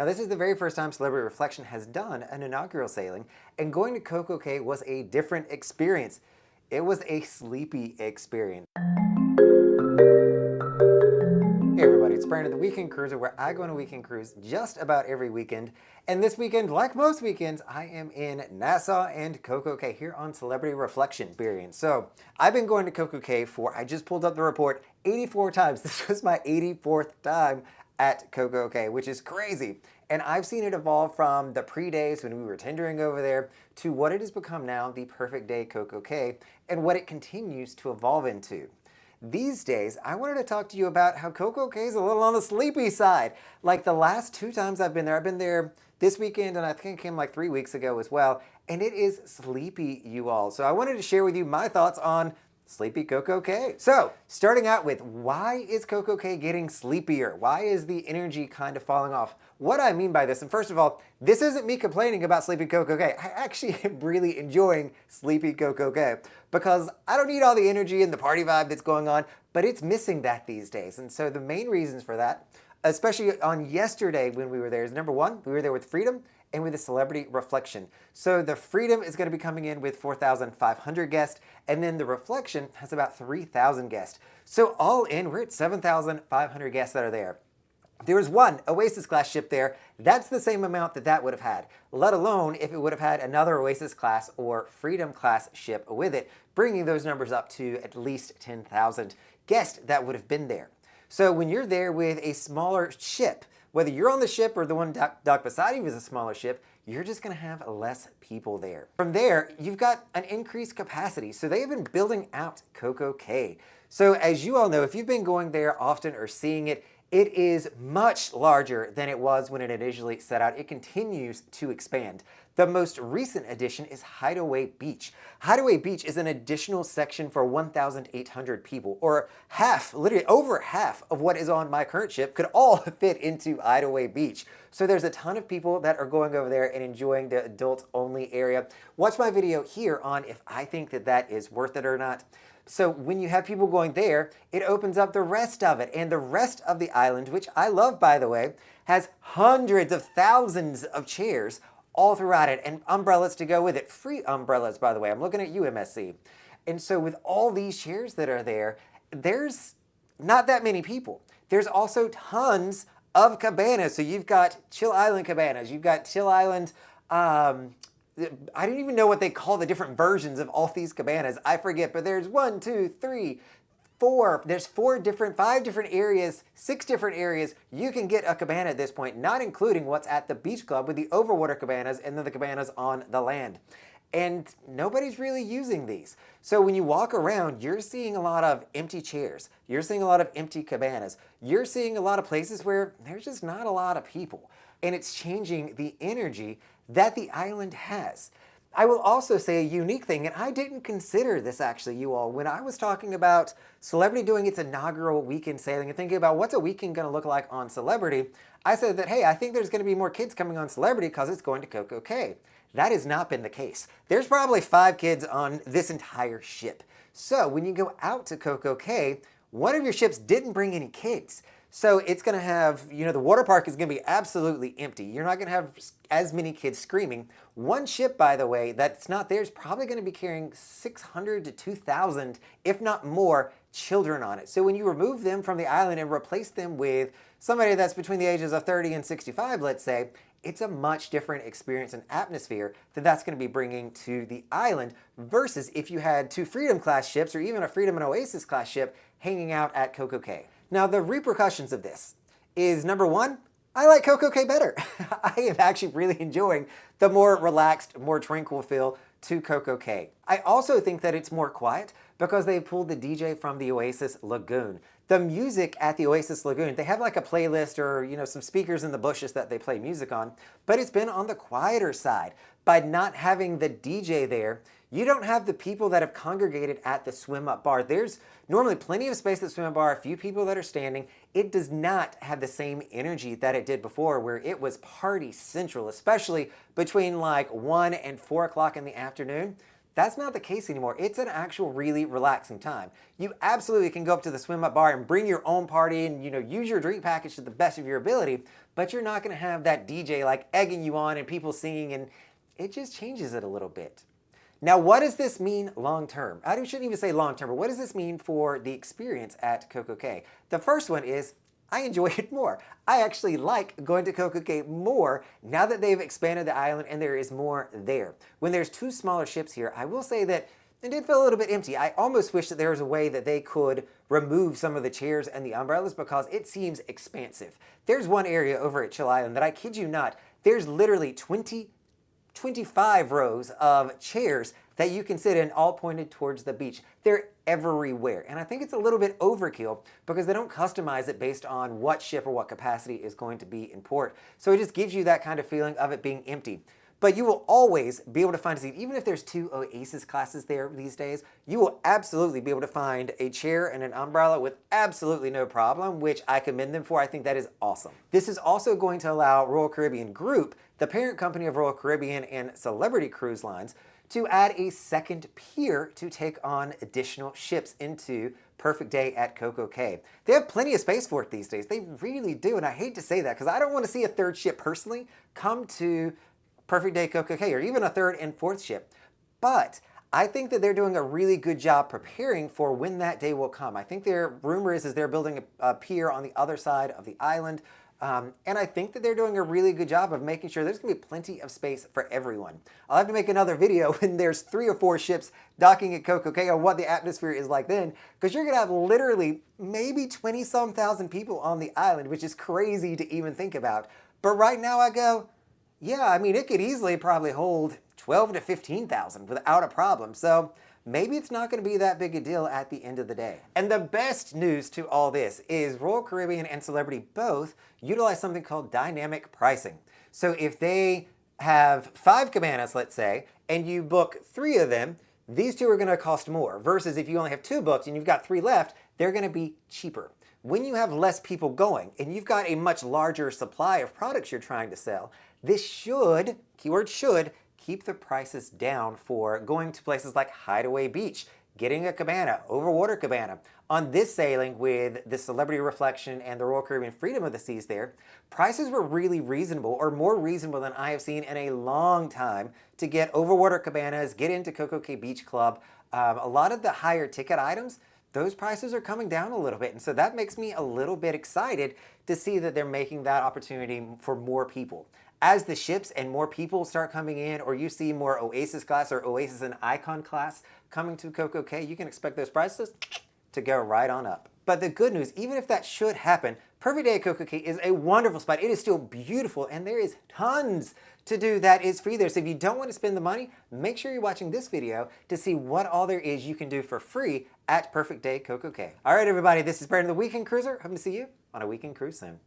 Now, this is the very first time Celebrity Reflection has done an inaugural sailing, and going to Coco K was a different experience. It was a sleepy experience. Hey everybody, it's Brandon, the Weekend Cruiser, where I go on a weekend cruise just about every weekend. And this weekend, like most weekends, I am in Nassau and Coco K here on Celebrity Reflection experience. So I've been going to Coco K for, I just pulled up the report, 84 times. This was my 84th time at Coco K, which is crazy. And I've seen it evolve from the pre-days when we were tendering over there to what it has become now, the Perfect Day CocoCay, and what it continues to evolve into. These days, I wanted to talk to you about how Coco K is a little on the sleepy side. Like the last 2 times I've been there this weekend and I think it came like 3 weeks ago as well, and it is sleepy, you all. So I wanted to share with you my thoughts on sleepy Coco K. So, starting out with, why is Coco K getting sleepier? Why is the energy kind of falling off? What I mean by this, and first of all, this isn't me complaining about sleepy Coco K. I actually am really enjoying sleepy Coco K because I don't need all the energy and the party vibe that's going on, but it's missing that these days. And so the main reasons for that, especially on yesterday when we were there, is number one, we were there with Freedom and with a Celebrity Reflection. So the Freedom is going to be coming in with 4,500 guests, and then the Reflection has about 3,000 guests. So all in, we're at 7,500 guests that are there. There was one Oasis-class ship there. That's the same amount that would have had, let alone if it would have had another Oasis-class or Freedom-class ship with it, bringing those numbers up to at least 10,000 guests that would have been there. So when you're there with a smaller ship, whether you're on the ship or the one docked beside you is a smaller ship, you're just going to have less people there. From there, you've got an increased capacity. So they have been building out Coco K. So as you all know, if you've been going there often or seeing it, it is much larger than it was when it initially set out. It continues to expand. The most recent addition is Hideaway Beach. Hideaway Beach is an additional section for 1,800 people, or half, literally over half of what is on my current ship could all fit into Hideaway Beach. So there's a ton of people that are going over there and enjoying the adult-only area. Watch my video here on if I think that is worth it or not. So when you have people going there, it opens up the rest of it. And the rest of the island, which I love, by the way, has hundreds of thousands of chairs all throughout it and umbrellas to go with it. Free umbrellas, by the way. I'm looking at you, MSC. And so with all these chairs that are there, there's not that many people. There's also tons of cabanas. So you've got Chill Island cabanas. You've got Chill Island, I don't even know what they call the different versions of all these cabanas. I forget, but there's 1, 2, 3, 4. There's 5 different areas, 6 different areas. You can get a cabana at this point, not including what's at the beach club with the overwater cabanas and then the cabanas on the land. And nobody's really using these. So when you walk around, you're seeing a lot of empty chairs. You're seeing a lot of empty cabanas. You're seeing a lot of places where there's just not a lot of people. And it's changing the energy that the island has. I will also say a unique thing, and I didn't consider this actually, you all, when I was talking about Celebrity doing its inaugural weekend sailing and thinking about what's a weekend going to look like on Celebrity, I said that, hey, I think there's going to be more kids coming on Celebrity because it's going to Coco K. That has not been the case. There's probably 5 kids on this entire ship. So when you go out to Coco K, one of your ships didn't bring any kids. So it's going to have, the water park is going to be absolutely empty. You're not going to have as many kids screaming. One ship, by the way, that's not there is probably going to be carrying 600 to 2,000, if not more, children on it. So when you remove them from the island and replace them with somebody that's between the ages of 30 and 65, let's say, it's a much different experience and atmosphere that's going to be bringing to the island versus if you had 2 Freedom-class ships or even a Freedom and Oasis-class ship hanging out at Coco K. Now, the repercussions of this is, number one, I like Coco K better. I am actually really enjoying the more relaxed, more tranquil feel to Coco K. I also think that it's more quiet because they pulled the DJ from the Oasis Lagoon. The music at the Oasis Lagoon, they have like a playlist or, some speakers in the bushes that they play music on, but it's been on the quieter side. By not having the DJ there, you don't have the people that have congregated at the swim-up bar. There's normally plenty of space at the swim-up bar, a few people that are standing. It does not have the same energy that it did before where it was party central, especially between like 1 and 4 o'clock in the afternoon. That's not the case anymore. It's an actual really relaxing time. You absolutely can go up to the swim up bar and bring your own party and use your drink package to the best of your ability, but you're not going to have that DJ like egging you on and people singing, and it just changes it a little bit. Now, what does this mean long term? I shouldn't even say long term, but what does this mean for the experience at Coco K? The first one is I enjoy it more. I actually like going to Coco K more now that they've expanded the island and there is more there. When there's two smaller ships here, I will say that it did feel a little bit empty. I almost wish that there was a way that they could remove some of the chairs and the umbrellas because it seems expansive. There's one area over at Chill Island that I kid you not, there's literally 25 rows of chairs that you can sit in, all pointed towards the beach. They're everywhere. And I think it's a little bit overkill because they don't customize it based on what ship or what capacity is going to be in port. So it just gives you that kind of feeling of it being empty. But you will always be able to find a seat. Even if there's 2 Oasis classes there these days, you will absolutely be able to find a chair and an umbrella with absolutely no problem, which I commend them for. I think that is awesome. This is also going to allow Royal Caribbean Group, the parent company of Royal Caribbean and Celebrity Cruise Lines, to add a second pier to take on additional ships into Perfect Day at Coco K. They have plenty of space for it these days. They really do, and I hate to say that because I don't want to see a third ship personally come to Perfect Day CocoCay, or even a third and fourth ship. But I think that they're doing a really good job preparing for when that day will come. I think their rumor is they're building a pier on the other side of the island. And I think that they're doing a really good job of making sure there's going to be plenty of space for everyone. I'll have to make another video when there's 3 or 4 ships docking at Coco K on what the atmosphere is like then, because you're going to have literally maybe 20-some thousand people on the island, which is crazy to even think about. But right now I go, yeah, I mean, it could easily probably hold 12 to 15,000 without a problem. So maybe it's not going to be that big a deal at the end of the day. And the best news to all this is Royal Caribbean and Celebrity both utilize something called dynamic pricing. So if they have 5 cabanas, let's say, and you book 3 of them, these 2 are going to cost more, versus if you only have 2 booked and you've got 3 left, they're going to be cheaper. When you have less people going and you've got a much larger supply of products you're trying to sell, this should, keyword should, keep the prices down for going to places like Hideaway Beach, getting a cabana, overwater cabana. On this sailing with the Celebrity Reflection and the Royal Caribbean Freedom of the Seas there, prices were really reasonable, or more reasonable than I have seen in a long time, to get overwater cabanas, get into Coco K Beach Club. A lot of the higher ticket items, those prices are coming down a little bit. And so that makes me a little bit excited to see that they're making that opportunity for more people. As the ships and more people start coming in, or you see more Oasis class or Oasis and Icon class coming to Coco K, you can expect those prices to go right on up. But the good news, even if that should happen, Perfect Day at Coco K is a wonderful spot. It is still beautiful, and there is tons to do that is free there. So if you don't want to spend the money, make sure you're watching this video to see what all there is you can do for free at Perfect Day CocoCay. All right, everybody, this is Brandon the Weekend Cruiser. Hope to see you on a weekend cruise soon.